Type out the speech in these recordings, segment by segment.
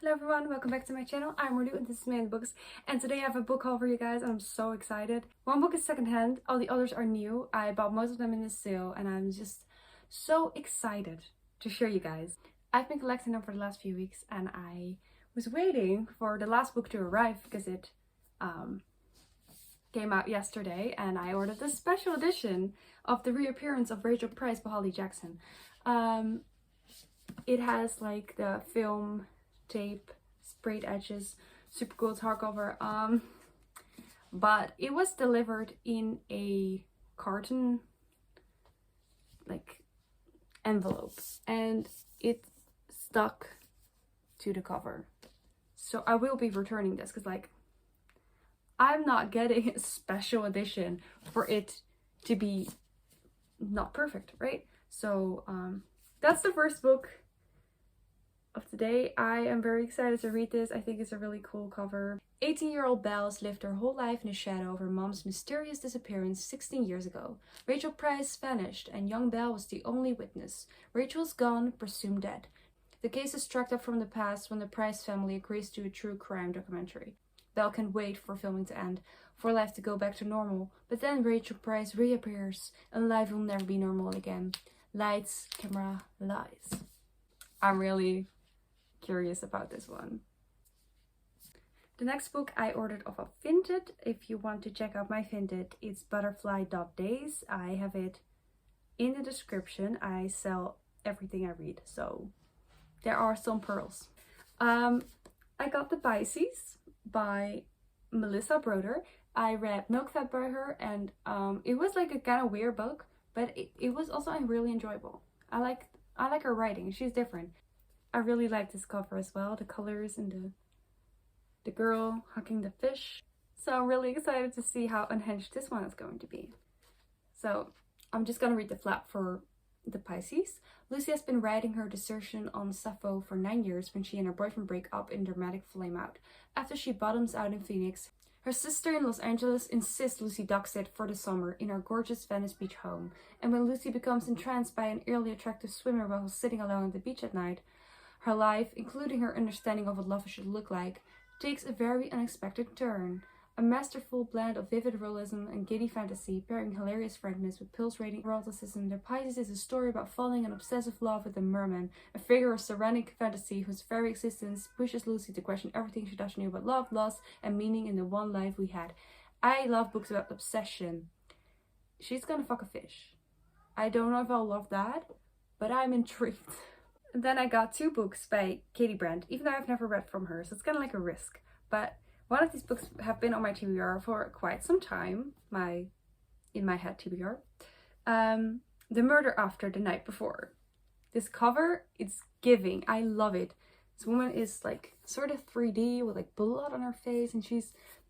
Hello everyone, welcome back to my channel. I'm Marlu and this is Mae In Books, and today I have a book haul for you guys and I'm so excited. One book is secondhand, all the others are new. I bought most of them in the sale and I'm just so excited to show you guys. I've been collecting them for the last few weeks and I was waiting for the last book to arrive because it came out yesterday and I ordered the special edition of the reappearance of Rachel Price by Holly Jackson. It has like the film tape, sprayed edges, super cool hardcover. But it was delivered in a carton like envelope and it stuck to the cover. So I will be returning this because like I'm not getting a special edition for it to be not perfect, right? So that's the first book of today. I am very excited to read this. I think it's a really cool cover. 18-year-old Belle has lived her whole life in the shadow of her mom's mysterious disappearance 16 years ago. Rachel Price vanished and young Belle was the only witness. Rachel is gone, presumed dead. The case is struck up from the past when the Price family agrees to a true crime documentary. Belle can't wait for filming to end, for life to go back to normal, but then Rachel Price reappears and life will never be normal again. Lights, camera, lies. I'm really curious about this one. The next book I ordered off of Vinted. If you want to check out my Vinted, it's butterfly.days. I have it in the description. I sell everything I read, so there are some pearls. I got The Pisces by Melissa Broder. I read Milk Fed by her and it was like a kind of weird book, but it was also really enjoyable. I like her writing. She's different. I really like this cover as well, the colors and the girl hugging the fish. So I'm really excited to see how unhinged this one is going to be. So I'm just gonna read the flap for The Pisces. Lucy has been riding her desertion on Sappho for 9 years when she and her boyfriend break up in dramatic flame out. After she bottoms out in Phoenix, her sister in Los Angeles insists Lucy ducks it for the summer in her gorgeous Venice Beach home. And when Lucy becomes entranced by an eerily attractive swimmer while sitting alone on the beach at night, her life, including her understanding of what love should look like, takes a very unexpected turn. A masterful blend of vivid realism and giddy fantasy, pairing hilarious frankness with pulsating eroticism, The Pisces is a story about falling in obsessive love with a merman, a figure of serenic fantasy whose very existence pushes Lucy to question everything she thought she knew about love, loss, and meaning in the one life we had. I love books about obsession. She's gonna fuck a fish. I don't know if I'll love that, but I'm intrigued. And then I got 2 books by Katie Brandt, even though I've never read from her, so it's kind of like a risk. But one of these books have been on my TBR for quite some time, in my head TBR. The Murder After the Night Before. This cover, it's giving. I love it. This woman is like sort of 3D with like blood on her face and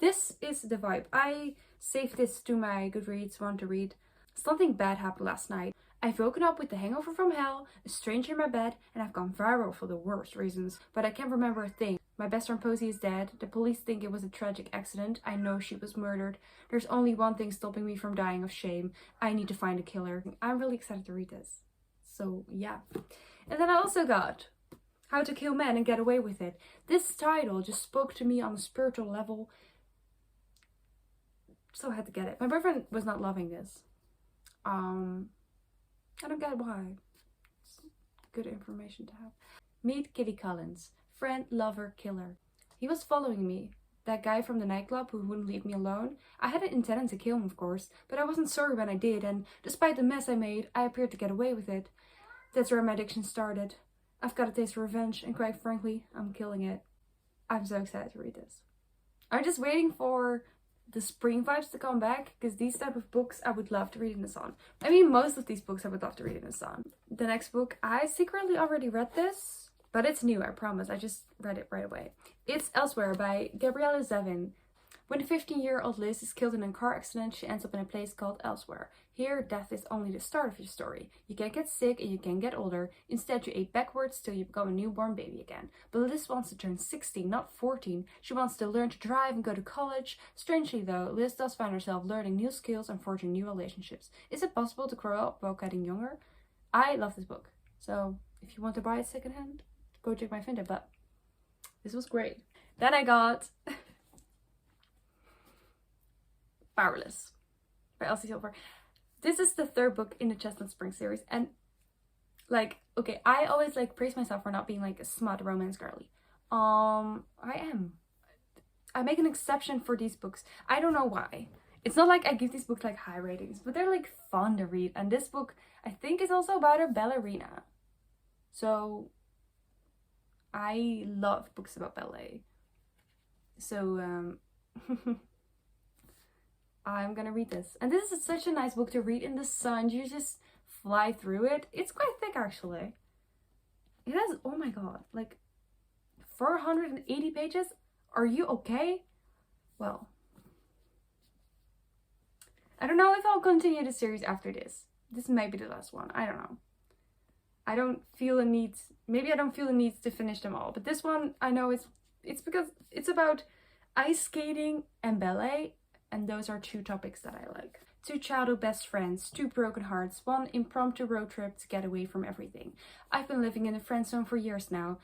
this is the vibe. I saved this to my Goodreads want to read. Something bad happened last night. I've woken up with the hangover from hell, a stranger in my bed, and I've gone viral for the worst reasons. But I can't remember a thing. My best friend Posey is dead. The police think it was a tragic accident. I know she was murdered. There's only one thing stopping me from dying of shame. I need to find a killer. I'm really excited to read this. So yeah. And then I also got How to Kill Men and Get Away with It. This title just spoke to me on a spiritual level. So I had to get it. My boyfriend was not loving this. I don't get why. It's good information to have. Meet Kitty Collins. Friend, lover, killer. He was following me. That guy from the nightclub who wouldn't leave me alone. I hadn't intended to kill him, of course, but I wasn't sorry when I did, and despite the mess I made, I appeared to get away with it. That's where my addiction started. I've got a taste for revenge, and quite frankly, I'm killing it. I'm so excited to read this. I'm just waiting for the spring vibes to come back, because these type of books I would love to read in the sun. I mean, most of these books I would love to read in the sun. The next book, I secretly already read this, but it's new, I promise. I just read it right away. It's Elsewhere by Gabriella Zevin. When 15-year-old Liz is killed in a car accident, she ends up in a place called Elsewhere. Here, death is only the start of your story. You can't get sick and you can't get older. Instead, you age backwards till you become a newborn baby again. But Liz wants to turn 16, not 14. She wants to learn to drive and go to college. Strangely though, Liz does find herself learning new skills and forging new relationships. Is it possible to grow up while getting younger? I love this book. So if you want to buy it secondhand, go check my Vinted. But This was great. Then I got Powerless by Elsie Silver. This is the third book in the Chestnut Spring series, and like, okay, I always like praise myself for not being like a smut romance girly. I make an exception for these books. I don't know why. It's not like I give these books like high ratings, but they're like fun to read. And this book, I think, is also about a ballerina. So I love books about ballet. So I'm gonna read this. And this is such a nice book to read in the sun. You just fly through it. It's quite thick actually. It has, oh my god, like 480 pages. Are you okay? Well, I don't know if I'll continue the series after this. This may be the last one. I don't know. I don't feel a need. Maybe I don't feel a need to finish them all. But this one, I know it's because it's about ice skating and ballet, and those are two topics that I like. Two childhood best friends, two broken hearts, one impromptu road trip to get away from everything. I've been living in a friend zone for years now.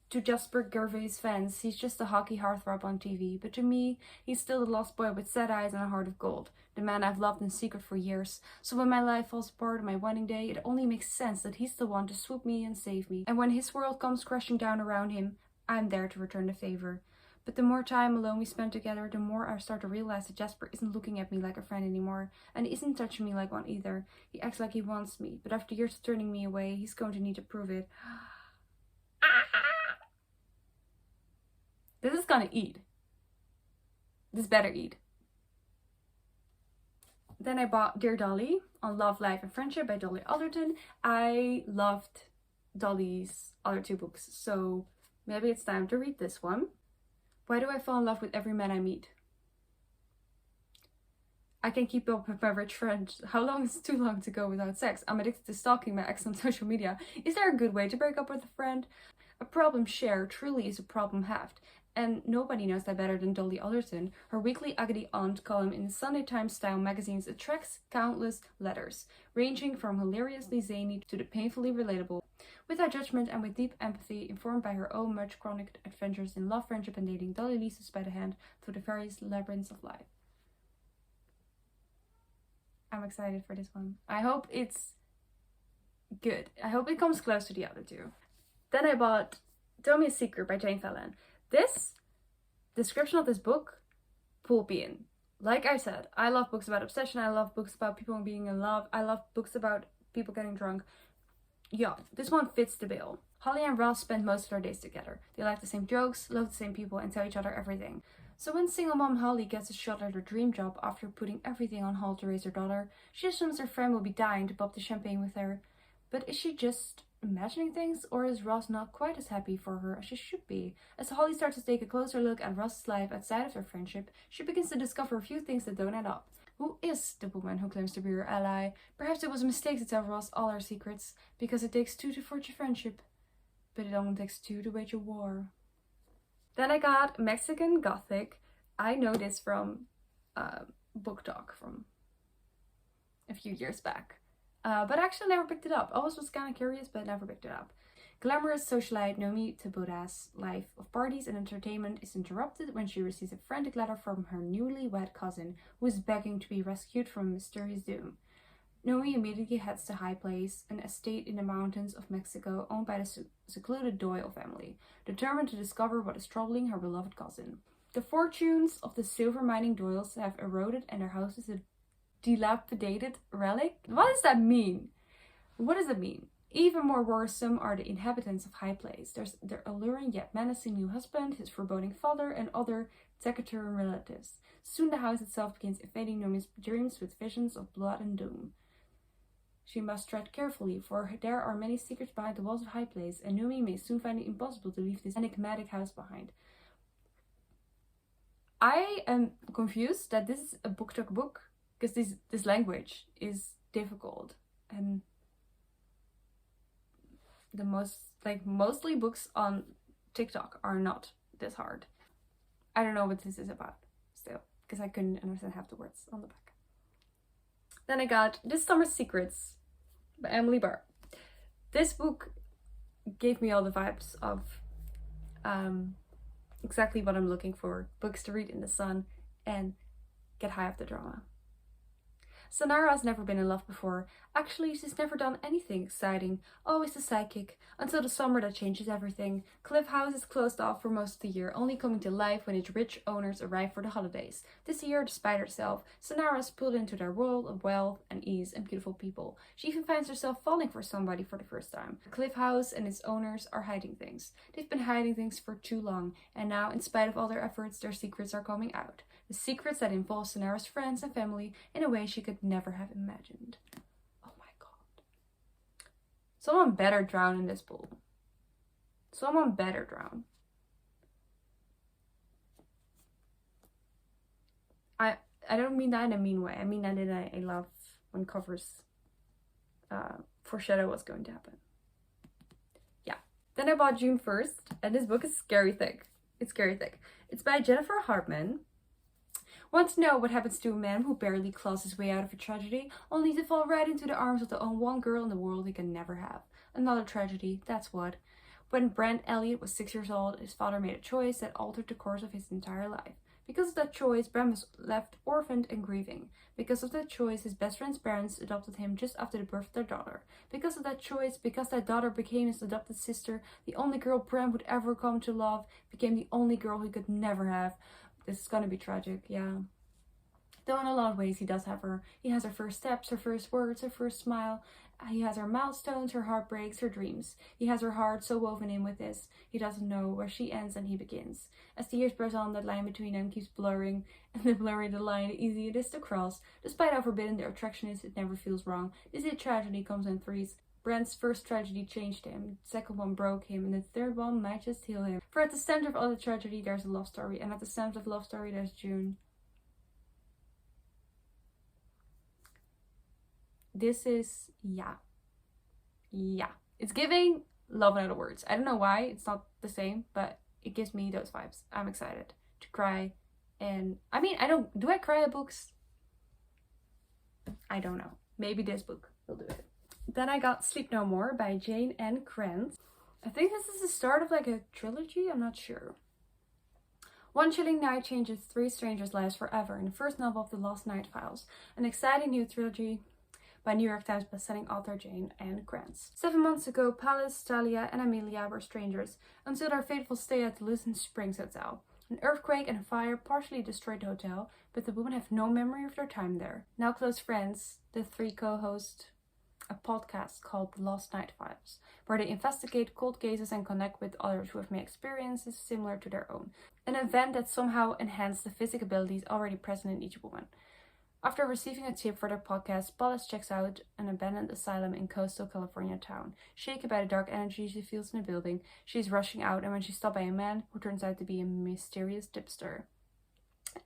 To Jasper Gervais' fans, he's just a hockey heartthrob on TV, but to me, he's still the lost boy with sad eyes and a heart of gold, the man I've loved in secret for years. So when my life falls apart on my wedding day, it only makes sense that he's the one to swoop me and save me. And when his world comes crashing down around him, I'm there to return the favor. But the more time alone we spend together, the more I start to realize that Jasper isn't looking at me like a friend anymore, and isn't touching me like one either. He acts like he wants me, but after years of turning me away, he's going to need to prove it. This is gonna eat. This better eat. Then I bought Dear Dolly on Love, Life and Friendship by Dolly Alderton. I loved Dolly's other two books, so maybe it's time to read this one. Why do I fall in love with every man I meet? I can keep up with my rich friend. How long is too long to go without sex? I'm addicted to stalking my ex on social media. Is there a good way to break up with a friend? A problem shared truly is a problem halved. And nobody knows that better than Dolly Alderton. Her weekly Agony Aunt column in the Sunday Times style magazines attracts countless letters, ranging from hilariously zany to the painfully relatable. Without judgment and with deep empathy, informed by her own much chronic adventures in love, friendship and dating, Dolly leads us by the hand through the various labyrinths of life. I'm excited for this one. I hope it's good. I hope it comes close to the other two. Then I bought Tell Me a Secret by Jane Fallon. This description of this book pulled me in. Like I said, I love books about obsession. I love books about people being in love. I love books about people getting drunk. Yeah, this one fits the bill. Holly and Ross spend most of their days together. They like the same jokes, love the same people, and tell each other everything. So when single mom Holly gets a shot at her dream job after putting everything on hold to raise her daughter, she assumes her friend will be dying to pop the champagne with her. But is she just imagining things, or is Ross not quite as happy for her as she should be? As Holly starts to take a closer look at Ross's life outside of their friendship, she begins to discover a few things that don't add up. Who is the woman who claims to be her ally? Perhaps it was a mistake to tell Ross all her secrets, because it takes two to forge a friendship, but it only takes two to wage a war. Then I got Mexican Gothic. I know this from Book Talk from a few years back. But I actually never picked it up. I always was kind of curious, but never picked it up. Glamorous socialite Nomi Taboda's life of parties and entertainment is interrupted when she receives a frantic letter from her newlywed cousin, who is begging to be rescued from a mysterious doom. Nomi immediately heads to High Place, an estate in the mountains of Mexico owned by the secluded Doyle family, determined to discover what is troubling her beloved cousin. The fortunes of the silver mining Doyles have eroded, and their house is a dilapidated relic. What does that mean? What does it mean? Even more worrisome are the inhabitants of High Place. There's their alluring yet menacing new husband, his foreboding father, and other taciturn relatives. Soon the house itself begins invading Nomi's dreams with visions of blood and doom. She must tread carefully, for there are many secrets behind the walls of High Place, and Nomi may soon find it impossible to leave this enigmatic house behind. I am confused that this is a book talk book, because this language is difficult, and mostly books on TikTok are not this hard. I don't know what this is about still, because I couldn't understand half the words on the back. Then I got This Summer's Secrets by Emily Barr. This book gave me all the vibes of Exactly what I'm looking for. Books to read in the sun and get high off the drama. Sonara has never been in love before. Actually, she's never done anything exciting, always the sidekick, until the summer that changes everything. Cliff House is closed off for most of the year, only coming to life when its rich owners arrive for the holidays. This year, despite herself, Sonara is pulled into their world of wealth and ease and beautiful people. She even finds herself falling for somebody for the first time. Cliff House and its owners are hiding things. They've been hiding things for too long, and now, in spite of all their efforts, their secrets are coming out. The secrets that involve Sonara's friends and family in a way she could never have imagined. Oh my god. Someone better drown in this pool. Someone better drown. I don't mean that in a mean way. I mean that in I love when covers foreshadow what's going to happen. Yeah. Then I bought June 1st, and this book is scary thick. It's scary thick. It's by Jennifer Hartman. Want to know what happens to a man who barely claws his way out of a tragedy, only to fall right into the arms of the one girl in the world he can never have? Another tragedy, that's what. When Brent Elliott was 6 years old, his father made a choice that altered the course of his entire life. Because of that choice, Brent was left orphaned and grieving. Because of that choice, his best friend's parents adopted him just after the birth of their daughter. Because of that choice, because that daughter became his adopted sister, the only girl Brent would ever come to love became the only girl he could never have. This is gonna be tragic, yeah. Though in a lot of ways he does have her. He has her first steps, her first words, her first smile. He has her milestones, her heartbreaks, her dreams. He has her heart so woven in with this. He doesn't know where she ends and he begins. As the years press on, that line between them keeps blurring, and the blurrier the line, the easier it is to cross. Despite how forbidden their attraction is, it never feels wrong. This tragedy comes in threes. Brent's first tragedy changed him, the second one broke him, and the third one might just heal him. For at the center of all the tragedy, there's a love story, and at the center of the love story, there's June. This is, yeah. It's giving love in other words. I don't know why, it's not the same, but it gives me those vibes. I'm excited to cry, and I mean, do I cry at books? I don't know. Maybe this book will do it. Then I got Sleep No More by Jane N. Krantz. I think this is the start of like a trilogy, I'm not sure. One chilling night changes 3 strangers' lives forever in the first novel of the Lost Night Files, an exciting new trilogy by New York Times bestselling author Jane N. Krantz. 7 months ago, Palace, Talia, and Amelia were strangers until their fateful stay at the Lucent Springs Hotel. An earthquake and a fire partially destroyed the hotel, but the women have no memory of their time there. Now close friends, the 3 co-host a podcast called The Lost Night Files, where they investigate cold cases and connect with others who have made experiences similar to their own. An event that somehow enhanced the physical abilities already present in each woman. After receiving a tip for their podcast, Paulus checks out an abandoned asylum in coastal California town. Shaken by the dark energy she feels in the building, she is rushing out, and when she's stopped by a man who turns out to be a mysterious tipster.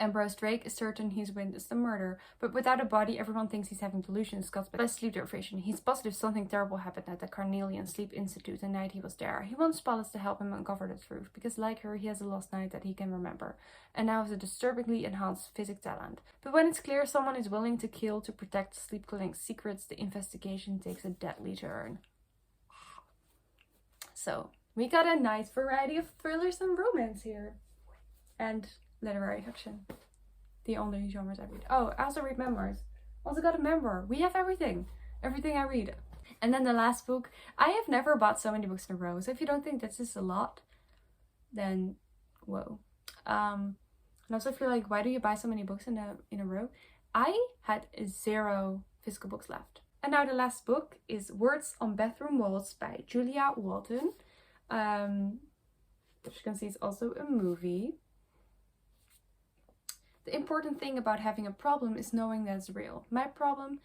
Ambrose Drake is certain he's witnessed the murder, but without a body, everyone thinks he's having delusions caused by sleep deprivation. He's positive something terrible happened at the Carnelian Sleep Institute the night he was there. He wants Paulus to help him uncover the truth, because like her, he has a lost night that he can remember, and now has a disturbingly enhanced physic talent. But when it's clear someone is willing to kill to protect Sleep Clinic's secrets, the investigation takes a deadly turn. So, we got a nice variety of thrillers and romance here. And literary fiction. The only genres I read. Oh, I also read memoirs. Also got a memoir. We have everything. Everything I read. And then the last book. I have never bought so many books in a row. So if you don't think this is a lot, then whoa. And also feel like, why do you buy so many books in a row? I had 0 physical books left. And now the last book is Words on Bathroom Walls by Julia Walton. Which you can see is also a movie. The important thing about having a problem is knowing that it's real. My problem,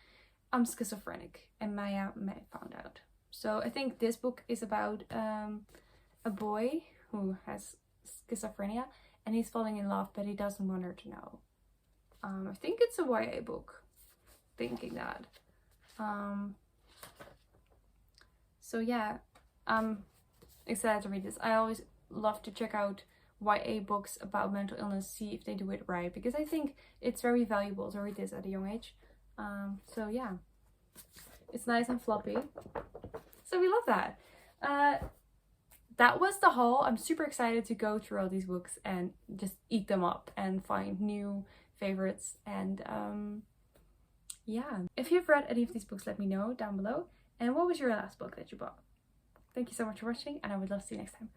I'm schizophrenic, and Maya may found out. So I think this book is about a boy who has schizophrenia, and he's falling in love, but he doesn't want her to know. I think it's a YA book, thinking that. So yeah, I'm excited to read this. I always love to check out YA books about mental illness, see if they do it right, because I think it's very valuable to read this at a young age. So yeah, it's nice and floppy, so we love that. that was the haul. I'm super excited to go through all these books and just eat them up and find new favorites. And yeah, if you've read any of these books, let me know down below. And what was your last book that you bought? Thank you so much for watching, and I would love to see you next time.